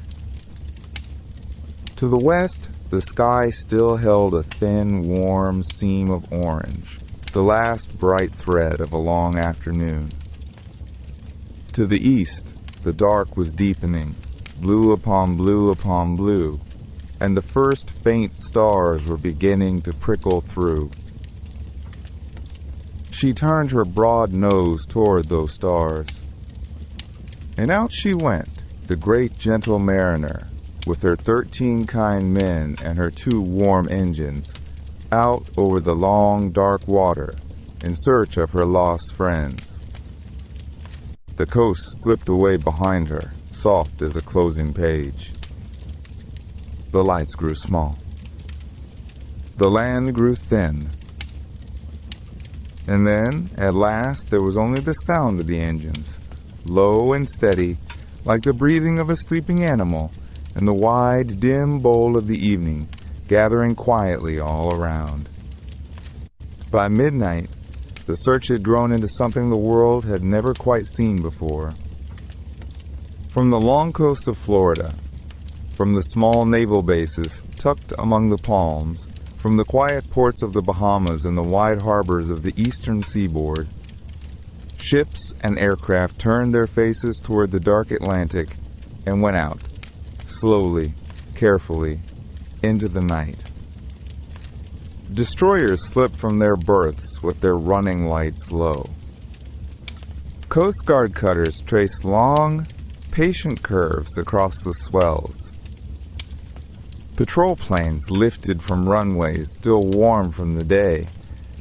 To the west, the sky still held a thin, warm seam of orange, the last bright thread of a long afternoon. To the east, the dark was deepening, blue upon blue upon blue, and the first faint stars were beginning to prickle through. She turned her broad nose toward those stars. And out she went, the great gentle Mariner, with her 13 kind men and her 2 warm engines, out over the long, dark water in search of her lost friends. The coast slipped away behind her, soft as a closing page. The lights grew small. The land grew thin. And then, at last, there was only the sound of the engines, low and steady, like the breathing of a sleeping animal, and the wide, dim bowl of the evening, gathering quietly all around. By midnight, the search had grown into something the world had never quite seen before. From the long coast of Florida, from the small naval bases tucked among the palms, from the quiet ports of the Bahamas and the wide harbors of the eastern seaboard, ships and aircraft turned their faces toward the dark Atlantic and went out, slowly, carefully, into the night. Destroyers slipped from their berths with their running lights low. Coast Guard cutters traced long, patient curves across the swells. Patrol planes lifted from runways still warm from the day,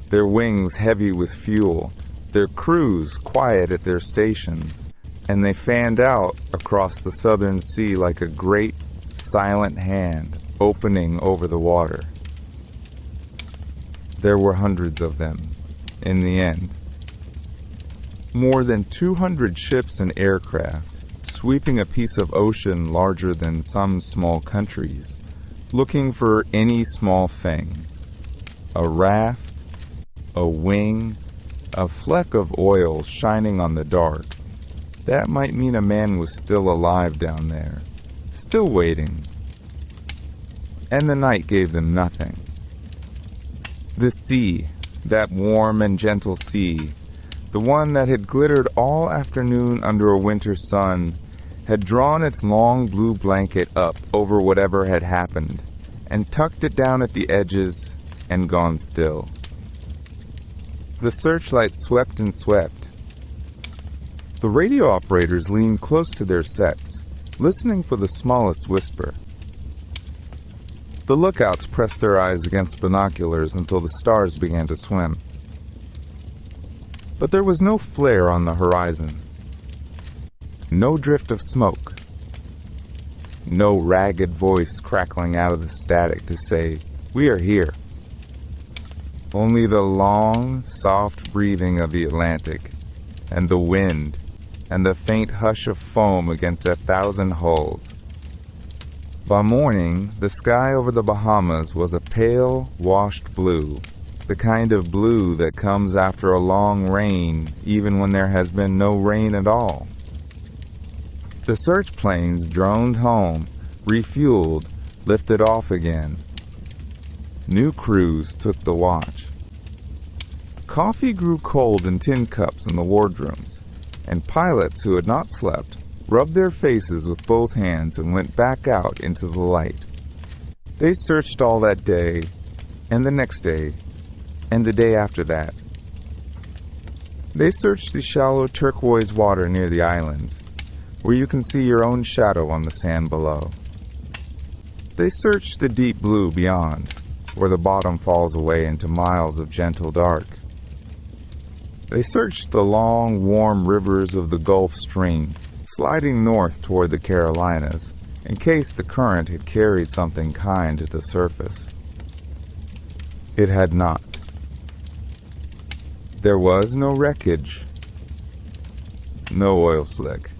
their wings heavy with fuel, their crews quiet at their stations, and they fanned out across the southern sea like a great, silent hand opening over the water. There were hundreds of them, in the end. More than 200 ships and aircraft, sweeping a piece of ocean larger than some small countries, looking for any small thing. A raft, a wing, a fleck of oil shining on the dark. That might mean a man was still alive down there, still waiting. And the night gave them nothing. The sea, that warm and gentle sea, the one that had glittered all afternoon under a winter sun, had drawn its long blue blanket up over whatever had happened, and tucked it down at the edges and gone still. The searchlight swept and swept. The radio operators leaned close to their sets, listening for the smallest whisper. The lookouts pressed their eyes against binoculars until the stars began to swim. But there was no flare on the horizon. No drift of smoke. No ragged voice crackling out of the static to say, "We are here." Only the long, soft breathing of the Atlantic, and the wind, and the faint hush of foam against 1,000 hulls. By morning, the sky over the Bahamas was a pale, washed blue, the kind of blue that comes after a long rain, even when there has been no rain at all. The search planes droned home, refueled, lifted off again. New crews took the watch. Coffee grew cold in tin cups in the wardrooms, and pilots who had not slept rubbed their faces with both hands and went back out into the light. They searched all that day, and the next day, and the day after that. They searched the shallow turquoise water near the islands, where you can see your own shadow on the sand below. They searched the deep blue beyond, where the bottom falls away into miles of gentle dark. They searched the long, warm rivers of the Gulf Stream, sliding north toward the Carolinas, in case the current had carried something kind to the surface. It had not. There was no wreckage, no oil slick,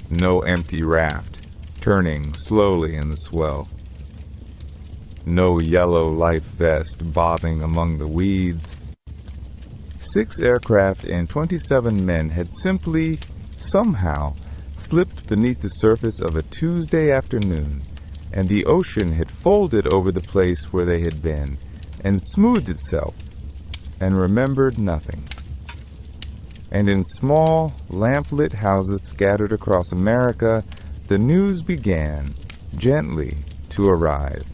no empty raft turning slowly in the swell, no yellow life vest bobbing among the weeds. 6 aircraft and 27 men had simply, somehow, slipped beneath the surface of a Tuesday afternoon, and the ocean had folded over the place where they had been, and smoothed itself, and remembered nothing. And in small, lamp-lit houses scattered across America, the news began, gently, to arrive.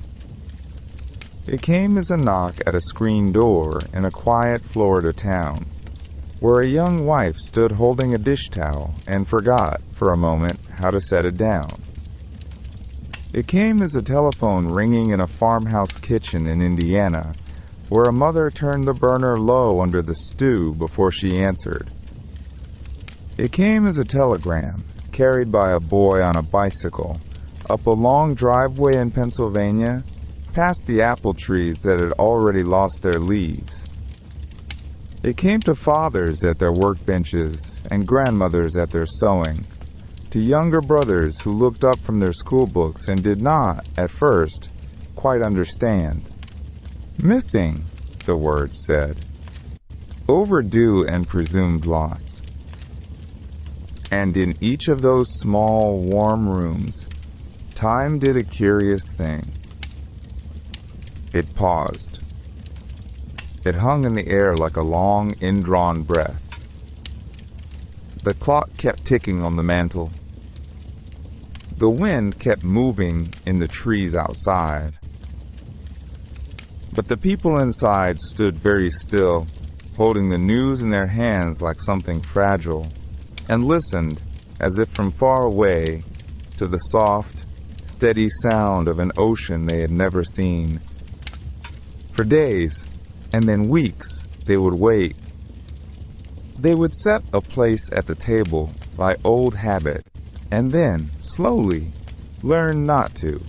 It came as a knock at a screen door in a quiet Florida town, where a young wife stood holding a dish towel and forgot, for a moment, how to set it down. It came as a telephone ringing in a farmhouse kitchen in Indiana, where a mother turned the burner low under the stew before she answered. It came as a telegram, carried by a boy on a bicycle, up a long driveway in Pennsylvania, past the apple trees that had already lost their leaves. It came to fathers at their workbenches and grandmothers at their sewing, to younger brothers who looked up from their school books and did not, at first, quite understand. Missing, the words said. Overdue and presumed lost. And in each of those small, warm rooms, time did a curious thing. It paused. It hung in the air like a long, indrawn breath. The clock kept ticking on the mantel. The wind kept moving in the trees outside. But the people inside stood very still, holding the news in their hands like something fragile, and listened, as if from far away, to the soft, steady sound of an ocean they had never seen. For days, and then weeks, they would wait. They would set a place at the table by old habit, and then, slowly, learn not to.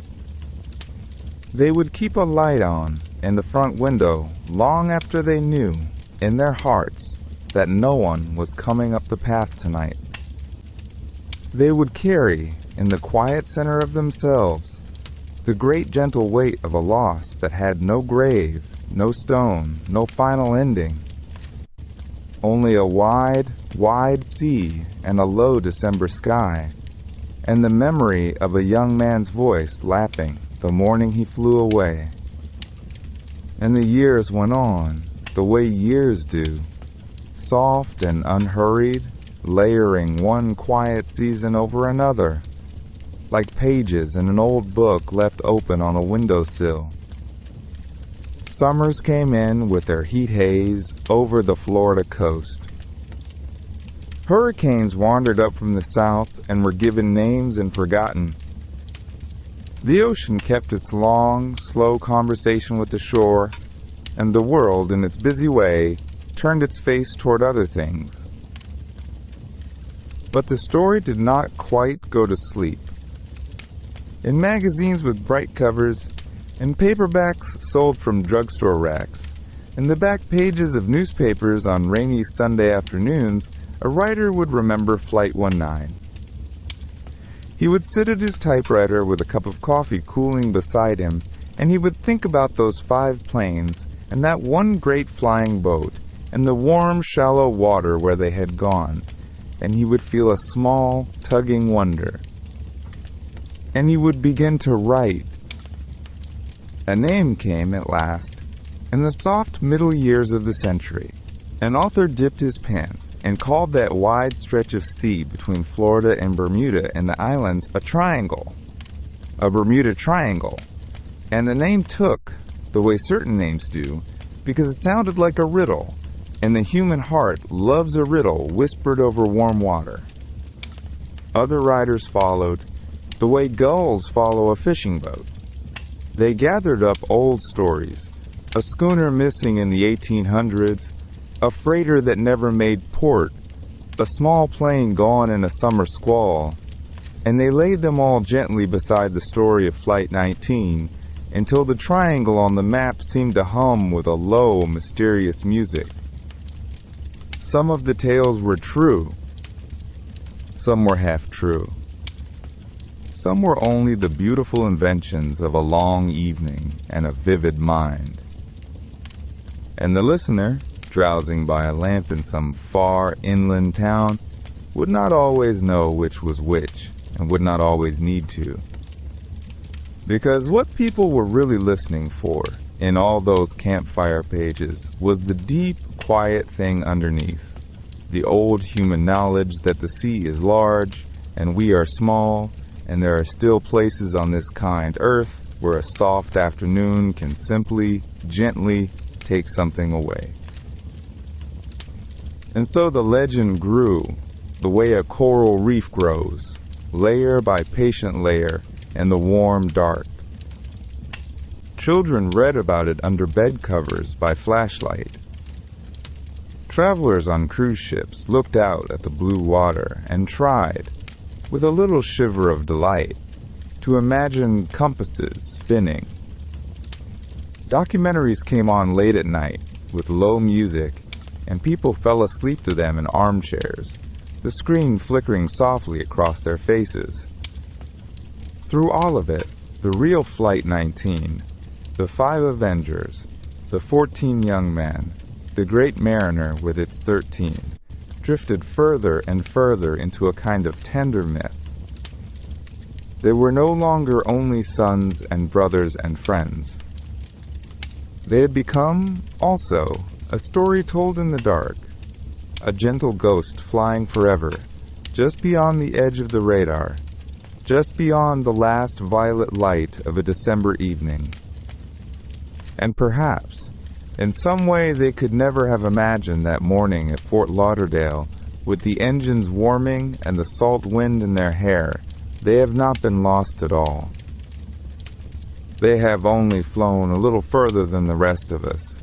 They would keep a light on in the front window long after they knew, in their hearts, that no one was coming up the path tonight. They would carry, in the quiet center of themselves, the great gentle weight of a loss that had no grave, no stone, no final ending. Only a wide, wide sea and a low December sky, and the memory of a young man's voice laughing the morning he flew away. And the years went on, the way years do, soft and unhurried, layering one quiet season over another, like pages in an old book left open on a windowsill. Summers came in with their heat haze over the Florida coast. Hurricanes wandered up from the south and were given names and forgotten. The ocean kept its long, slow conversation with the shore, and the world, in its busy way, turned its face toward other things. But the story did not quite go to sleep. In magazines with bright covers, and paperbacks sold from drugstore racks, and the back pages of newspapers on rainy Sunday afternoons, a writer would remember Flight 19. He would sit at his typewriter with a cup of coffee cooling beside him, and he would think about those 5 planes and that one great flying boat and the warm, shallow water where they had gone, and he would feel a small, tugging wonder. And he would begin to write. A name came at last. In the soft middle years of the century, an author dipped his pen and called that wide stretch of sea between Florida and Bermuda and the islands a triangle, a Bermuda Triangle. And the name took, the way certain names do, because it sounded like a riddle, and the human heart loves a riddle whispered over warm water. Other writers followed, the way gulls follow a fishing boat. They gathered up old stories, a schooner missing in the 1800s, a freighter that never made port, a small plane gone in a summer squall, and they laid them all gently beside the story of Flight 19 until the triangle on the map seemed to hum with a low, mysterious music. Some of the tales were true. Some were half true. Some were only the beautiful inventions of a long evening and a vivid mind. And the listener, drowsing by a lamp in some far inland town, would not always know which was which, and would not always need to. Because what people were really listening for in all those campfire pages was the deep, quiet thing underneath, the old human knowledge that the sea is large, and we are small, and there are still places on this kind earth where a soft afternoon can simply, gently take something away. And so the legend grew, the way a coral reef grows, layer by patient layer, in the warm dark. Children read about it under bed covers by flashlight. Travelers on cruise ships looked out at the blue water and tried, with a little shiver of delight, to imagine compasses spinning. Documentaries came on late at night with low music, and people fell asleep to them in armchairs, the screen flickering softly across their faces. Through all of it, the real Flight 19, The 5 Avengers, the 14 young men, the great mariner with its 13, drifted further and further into a kind of tender myth. They were no longer only sons and brothers and friends. They had become, also, a story told in the dark, a gentle ghost flying forever, just beyond the edge of the radar, just beyond the last violet light of a December evening. And perhaps, in some way they could never have imagined that morning at Fort Lauderdale, with the engines warming and the salt wind in their hair, they have not been lost at all. They have only flown a little further than the rest of us,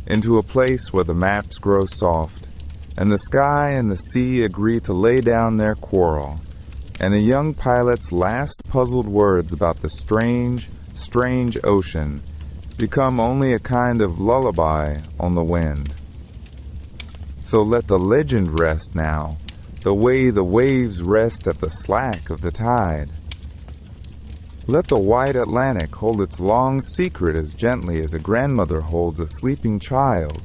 into a place where the maps grow soft, and the sky and the sea agree to lay down their quarrel, and a young pilot's last puzzled words about the strange, strange ocean become only a kind of lullaby on the wind. So let the legend rest now, the way the waves rest at the slack of the tide. Let the wide Atlantic hold its long secret as gently as a grandmother holds a sleeping child.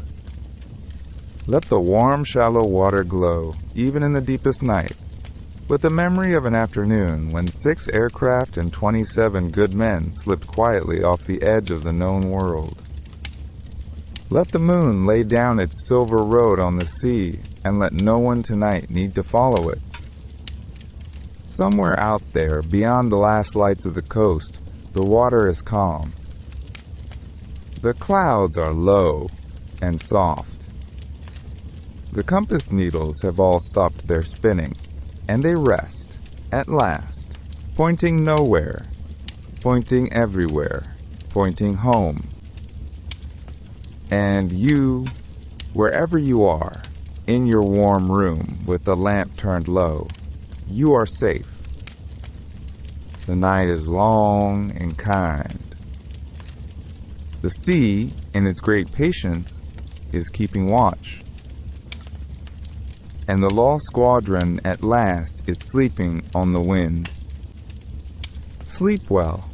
Let the warm, shallow water glow, even in the deepest night, with the memory of an afternoon when 6 aircraft and 27 good men slipped quietly off the edge of the known world. Let the moon lay down its silver road on the sea, and let no one tonight need to follow it. Somewhere out there, beyond the last lights of the coast, the water is calm. The clouds are low and soft. The compass needles have all stopped their spinning, and they rest, at last, pointing nowhere, pointing everywhere, pointing home. And you, wherever you are, in your warm room with the lamp turned low, you are safe. The night is long and kind. The sea, in its great patience, is keeping watch. And the lost squadron at last is sleeping on the wind. Sleep well.